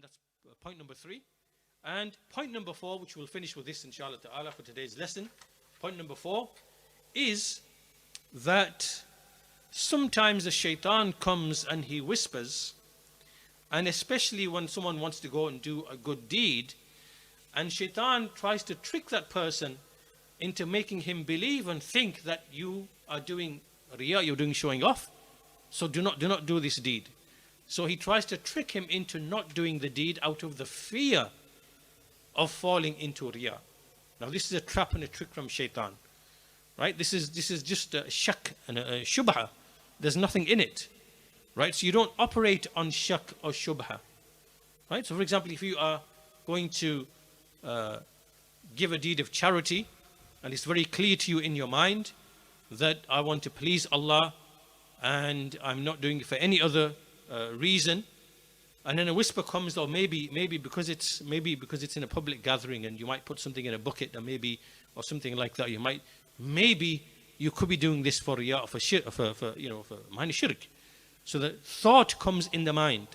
And that's point number 3. And point number 4, which we'll finish with this inshallah ta'ala for today's lesson. Point number 4 is that sometimes the shaitan comes and he whispers, and especially when someone wants to go and do a good deed, and shaitan tries to trick that person into making him believe and think that you are doing riya, you're doing showing off. So do not do this deed. So he tries to trick him into not doing the deed out of the fear of falling into riya. Now this is a trap and a trick from shaitan, right? This is just a shak and a shubha. There's nothing in it, right? So you don't operate on shak or shubha, right? So for example, if you are going to give a deed of charity, and it's very clear to you in your mind that I want to please Allah and I'm not doing it for any other reason, and then a whisper comes, or maybe because it's in a public gathering and you might put something in a bucket, or something like that, maybe you could be doing this for riya, for minor shirk. So the thought comes in the mind,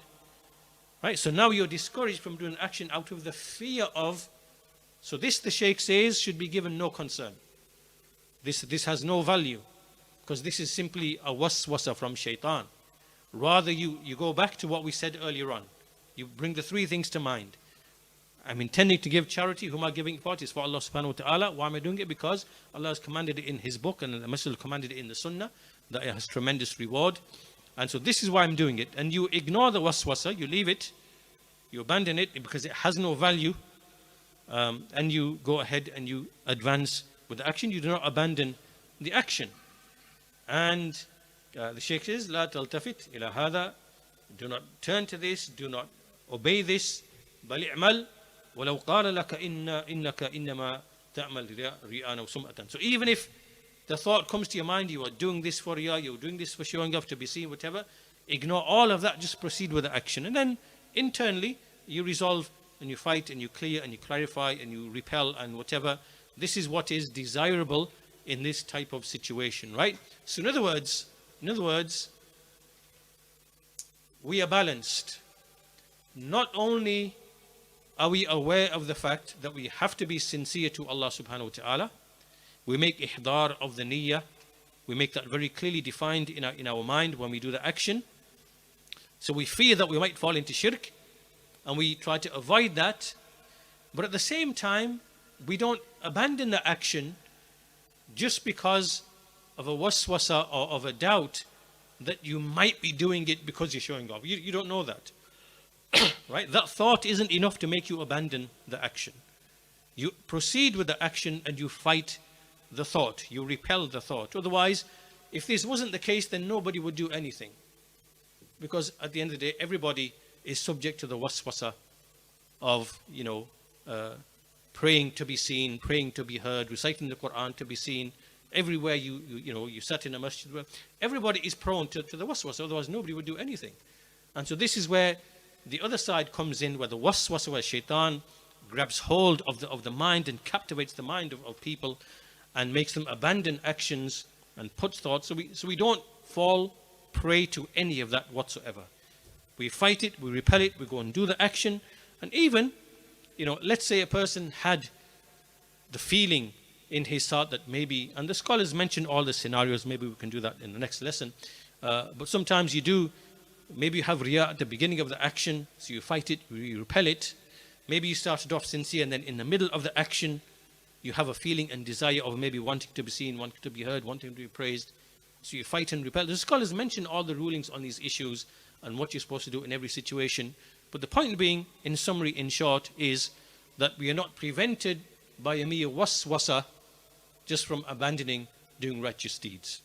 right? So now you're discouraged from doing action out of the fear of. So this, the Shaykh says, should be given no concern. This has no value, because this is simply a waswasa from shaitan. Rather, you go back to what we said earlier on. You bring the 3 things to mind. I'm intending to give charity. Who am I giving it for? It's for Allah subhanahu wa ta'ala. Why am I doing it? Because Allah has commanded it in His book, and the Messenger commanded it in the Sunnah, that it has tremendous reward. And so this is why I'm doing it. And you ignore the waswasa, you leave it, you abandon it because it has no value. And you go ahead and you advance with the action. You do not abandon the action. And the Shaykh says, لا تلتفت إلى هذا. Do not turn to this. Do not obey this. بل اعمل ولو قال لك إنك إنما تعمل رياء وسمعة. So even if the thought comes to your mind, you are doing this for riyā, you're doing this for showing off, to be seen, whatever, ignore all of that. Just proceed with the action. And then internally you resolve, and you fight, and you clear, and you clarify, and you repel, and whatever. This is what is desirable in this type of situation, right? So in other words, we are balanced. Not only are we aware of the fact that we have to be sincere to Allah subhanahu wa ta'ala, we make ihdar of the niyyah, we make that very clearly defined in our mind when we do the action. So we fear that we might fall into shirk, and we try to avoid that. But at the same time, we don't abandon the action just because of a waswasa or of a doubt that you might be doing it because you're showing off. You don't know that. Right? That thought isn't enough to make you abandon the action. You proceed with the action and you fight the thought. You repel the thought. Otherwise, if this wasn't the case, then nobody would do anything. Because at the end of the day, everybody is subject to the waswasa of, praying to be seen, praying to be heard, reciting the Quran to be seen. Everywhere you sat in a masjid, everybody is prone to the waswasa, otherwise nobody would do anything. And so this is where the other side comes in, where the waswasa, where shaitan grabs hold of the mind and captivates the mind of people and makes them abandon actions and puts thoughts. So we don't fall prey to any of that whatsoever. We fight it, we repel it, we go and do the action. And even, let's say a person had the feeling in his heart that maybe, and the scholars mention all the scenarios, maybe we can do that in the next lesson. But sometimes maybe you have riya at the beginning of the action, so you fight it, you repel it. Maybe you started off sincere, and then in the middle of the action, you have a feeling and desire of maybe wanting to be seen, wanting to be heard, wanting to be praised. So you fight and repel. The scholars mention all the rulings on these issues and what you're supposed to do in every situation. But the point being, in summary, in short, is that we are not prevented by a mere waswasa just from abandoning doing righteous deeds.